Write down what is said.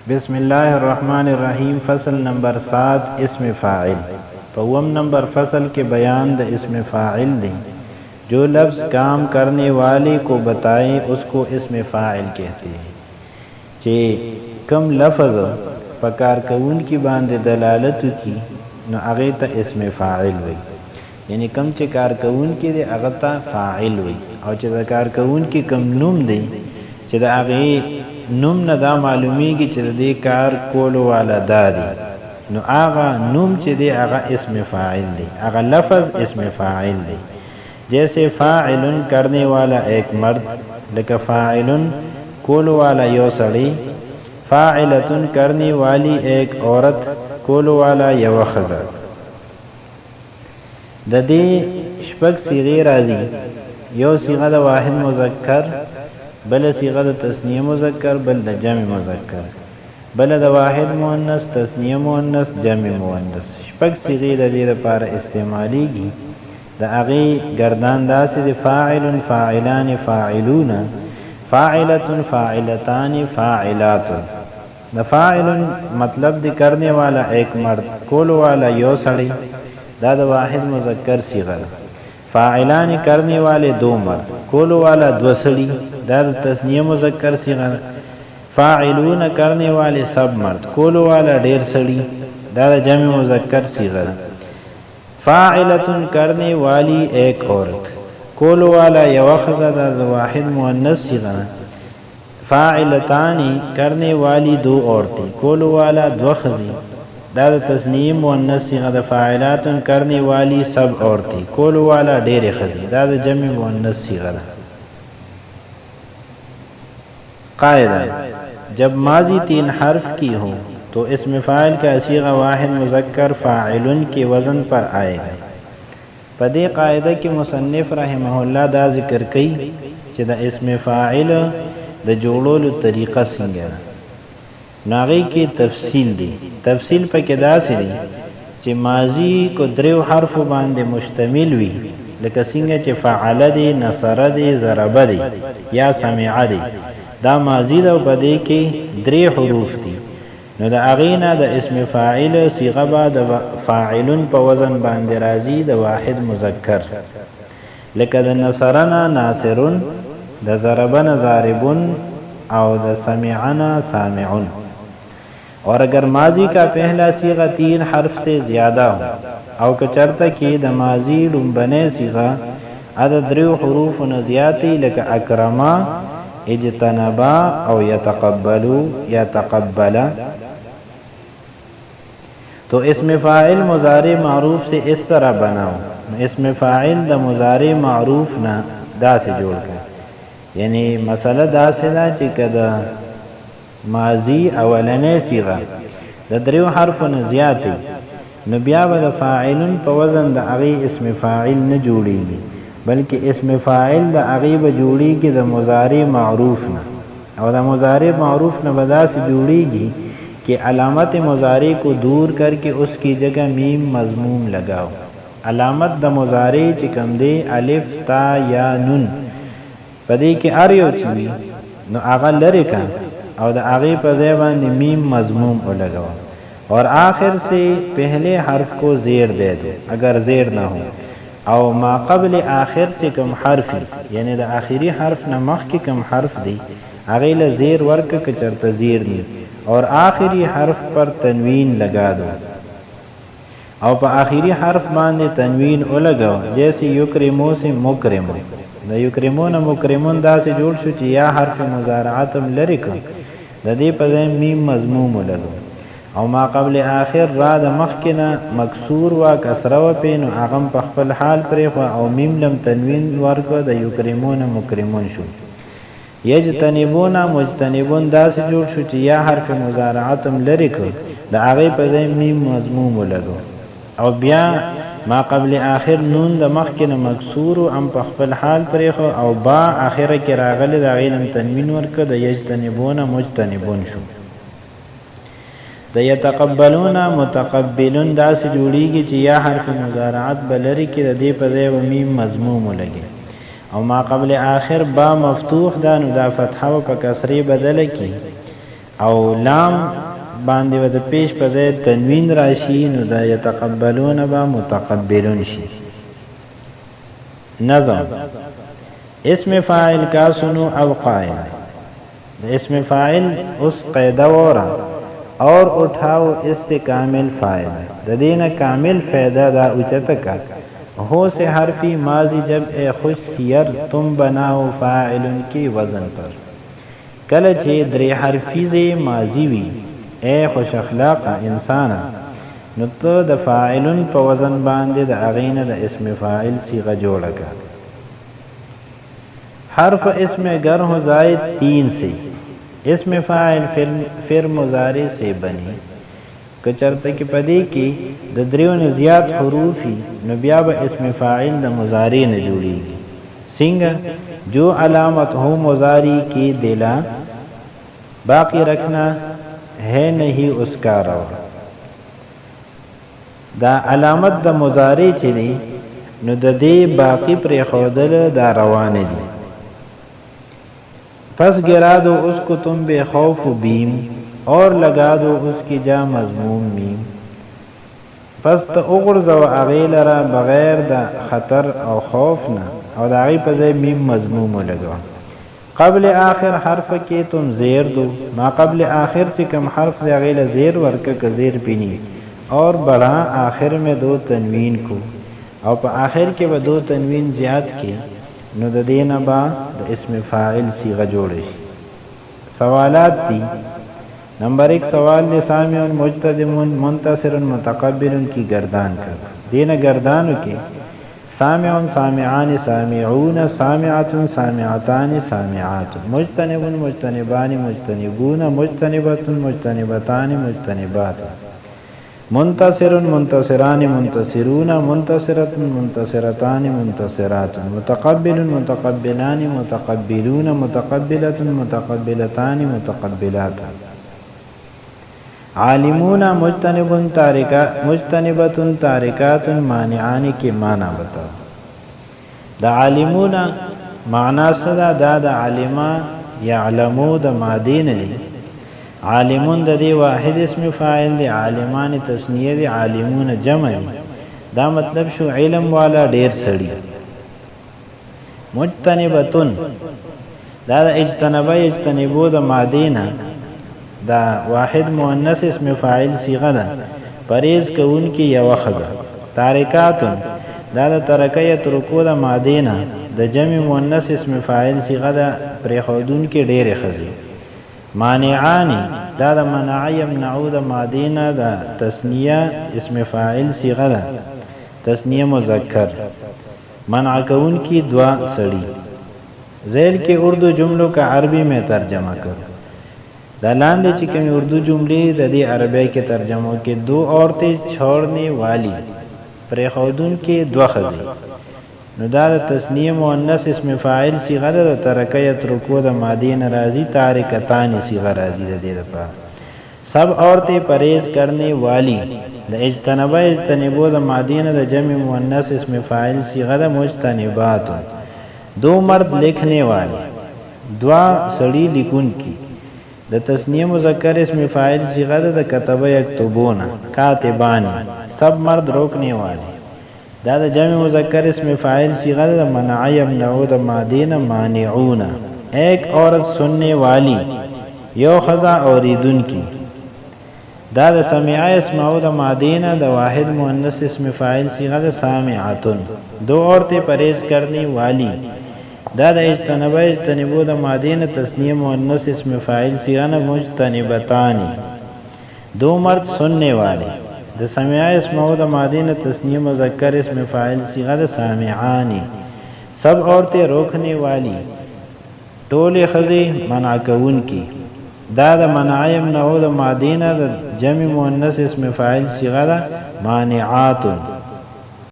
بسم الله الرحمن الرحیم فصل نمبر 7 اسم فاعل پوم نمبر فصل کے بیان د اسم فاعل دی جو لفظ کام کرنے والے کو بتائے اس کو اسم فاعل کہتے ہیں چے کم لفظ پکار کون کی باندې دلالت کی نو هغه ته اسم فاعل وي یعنی کم چې کار کون کی دی هغه ته فاعل وي او چې کار کون کی کم نوم دی چې دا هغه نوم نه دا معلومیږي چې دې کار کولو والا دادی نو هغه نوم چې دی هغه اسم فاعل دی هغه لفظ اسم فاعل دی جیسے فاعل کرنے والا ایک مرد لکه فاعل کولو والا یو سړی فاعلۃ کرنے والی ایک عورت کولو والا یو ښځه د دې شپږ صيغې راځي یو صيغه د واحد مذکر بل صيغه د تثنیه مذکر بل د جمع مذکر بل د واحد مؤنث تثنیه مؤنث جمع مؤنث شپږ صيغې د دې لپاره استعماليږي د هغه گردان داسې د فاعل فاعلان فاعلون فاعلة فاعلتان فاعلات د فاعل مطلب د کرنے والا ایک مرد کولو والا یو سړی دا د واحد مذکر صيغه فاعلان کرنے والے دو مرد کولو والا دو سړي دا د تثنیه مذکر صيغه فاعلون کرنے والے سب مرد کولو والا ډیر سړي دا د جمع مذکر صيغه فاعلۃ کرنے والی ایک عورت کولو والا یو ښځه دا د واحد مؤنث صيغه فاعلتان کرنے والی دو عورتیں کولو والا دو ښځې دا د تثنیه مؤنث صيغه د فاعلات کرنے والی سب عورتیں کولو والا ډیر ښځې دا د جمع مؤنث صيغه ده قاعدہ جب ماضی 3 حرف کی ہو تو اسم فاعل کا صیغہ واحد مذکر فاعل کے وزن پر آئے گا پدې قاعده کې مصنف رحمه الله دا ذکر کوي چې د اسم فاعل د جوړولو طریقه څنګه ناغي کې تفصیل دی تفصیل پکې داسې دی چې ماضی کو دریو حرف باندې مشتمل وي لکه څنګه چې فعل دی نصر دی ضرب دی یا سمع دی دا ماضی دا پدې کې درې حروف دي نو د اغینا د اسم فاعل صيغه بعد فاعل په وزن باندې راځي د واحد مذکر لکه د نصرنا ناصرون د ضربنا ضاربون او د سمعنا سامعون اور اگر ماضی کا پہلا صیغہ 3 حرف سے زیادہ ہو او که چرته کې د ماضی لومبنه صیغه عدد 3 حروف نه زیاتی لکه اکرما اجتنبا او یتقبلوا یتقبلا تو اسم فاعل مضارع معروف سے اس طرح بناؤ اسم فاعل د مضارع معروف نه دا سے جوړ کړه یعنی مسله دا سے دا چې کده ماضی اولنې صيغه د دریو حرفو نه زیاتې نو بیا به د فاعلن په وزن د هغې اسم فاعل نه جوړیږي بلکې اسم فاعل د هغې به جوړیږي د مضارع معروف نه او د مضارع معروف نه به داسې جوړیږي کہ علامت مضارع کو دور کر کے اس کی جگہ میم مضموم لگاؤ علامت د مضارع چې کوم دی الف تا یا نون پدې کې ار یو چوي نو هغه لری کا او د هغه په ځای باندې میم مضموم ولګاو اور آخر سے پہلے حرف کو زیر دے دو اگر زیر نہ ہو او ما قبل آخر چې کوم حرف یعنی د آخری حرف نه مخکې کوم حرف دی هغه له زیر ورک که چرته زیر دی اور آخری حرف پر تنوین لگا دو او په آخری حرف باندې تنوین ولګاو جیسے یکرمو سے مکرمو د یکرمون مکرمون دا سے جوړ شو چې یا حرف مضارعتم لری کو د دې په ځای میم مضموم ولګو او ما قبل آخر را د مخکنه مکسور وا کسره و پین او هغه په خپل حال پرې او میم لم تنوین ورکو د یکرمون مکرمون شو یجتنبون مجتنبون دا سے جوړ شو چې یا حرف مضارعتم لری کو د هغه په ځای میم مضموم ولګو او بیا ما قبل آخر نون د مخکنه مکسور ام په خپل حال پرې او با اخره کې راغلی د غیلم تنوین ورکو د یجتنبون مجتنبون شو د یتقبلون متقبلون دا سے جوړیږي چې یا حرف مضارعت بلری کې د دې په ځای میم مضموم ولګي او ما قبل آخر با مفتوح دا نو دا فتحه و پا کسری بدل کی او لام باندې و د پیش په ځای تنوین راشي نو دا یتقبلون با متقبلون شي. نظم اسم فاعل کا سنو او قائل اسم فاعل اس قیدہ ورا اور اٹھاؤ اس سے کامل فائل ددین کامل فائدہ دا اچت کا ہو سے حرفی ماضی جب اے خوش سیر تم بناؤ فاعل کی وزن پر کل چے درے حرفی زے ماضی وی اے خوش اخلاق انسان نو تو د فاعلن په وزن باندې د اغینه د اسم فاعل صیغه جوړه کا. حرف اسم گر ہو زائد 3 سے اسم فاعل فر مضارع سے بنی کچرته کې پدې کې د دریو نه زیات حروفي نو بیا به اسم فاعل د مضارع نه جوړیږي. څنګه جو علامت ہو مضارع کی دلا باقی رکھنا ہے نہیں اس کا رو دا علامت د مضارع چې دی نو د دې باقی پر خودل دا روان دي. پس گرا دو اس کو تم بے خوف و بیم اور لگا دو اس کی جا مضموم میم پس تا اغرز و اغیل را بغیر دا خطر او خوفنا او دا اغی پزے میم مضموم لگا. قبل آخر حرف کے تم زیر دو ما قبل آخر چکم حرف دا اغیل زیر ورکا زیر پینی اور بڑھا آخر میں 2 تنوین کو او پا آخر کے با 2 تنوین زیاد کی نو د دینه با د اسم فاعل صیغه جوړه شي. سوالات دي. نمبر 1 سوال دے سامع مجتدم منتصر متقبل کی گردان کر دینه گردانو کې سامع سامعان سامعون سامعات سامعتان سامعات مجتنب مجتنبان مجتنبون مجتنبات مجتنبتان مجتنبات منتصر منتصران منتصرون منتصرة منتصرتان منتصرات متقبل متقبلان متقبلون متقبلة متقبلتان متقبلات عالمون مجتنب مجتنبة تارکات مانعان کی معنی بتاؤ. دا عالمون معنی صدا دا علما یعلمو دا مادین دی. عالمون د دې واحد اسم فاعل دی. عالمان تسنیه دی. عالمون جمع دی. دا مطلب شو علم والا ډیر سړي. مجتنبتون دا د اجتنبه اجتنبو د مادینا دا واحد مؤنث اسم فاعل صیغه ده پریز کون کی یو خزه. تارکاتون دا د ترکه ترکو د مادینا د جمع مؤنث اسم فاعل صیغه ده پر خودون کې ډېرې خزه. مانعانی دا د منع یمنعو د مادینا د تسنیه اسم فاعل صیغه ده تسنیه مذکر منع کون کی 2 سړي. ذیل کے اردو جملوں کا عربی میں ترجمہ کرو. دا لاندې چې کوم اردو جملې د دې عربی کې ترجمه کې 2 عورتیں چھوڑنے والی پر خودون کې 2 خزي نو دا د تسنیه مؤنث اسم فاعل صیغه ده. ترکه یترکو د مادین راضی تارکتان صیغه راضی ده. دې لپاره سب عورتیں پرہیز کرنے والی د اجتنبه اجتنبو د مادین د جمع مؤنث اسم فاعل صیغه ده مجتنبات. 2 مرد لکھنے والے 2 سڑی لکون کی د تسنیه مذکر اسم فاعل صیغه ده کتب یکتبون کاتبان سب مرد روکنے والے. دا د جمع مذکر اسم فاعل صیغه ده منع یمنعو د مادین مانعون. 1 عورت سننے والی یو خزا اوریدن کی. دا د سمع اسمعو د مادین د واحد مؤنث اسم فاعل صیغه ده سامعتن. 2 عورتیں پرہیز کرنے والی دا د اجتنبه اجتنبو د مادین تسنیه مؤنث اسم فاعل صیغه ده مجتنبتان. 2 مرد سننے والے د سمع اسمعو د مادین تسنیه مذکر اسم فاعل صیغه ده سامعانی. سب عورتیں روکنے والی ټولې خزي منع کون کی. دا د منع یمنعو د مادین د جمع مؤنث اسم فاعل صیغه ده مانعات.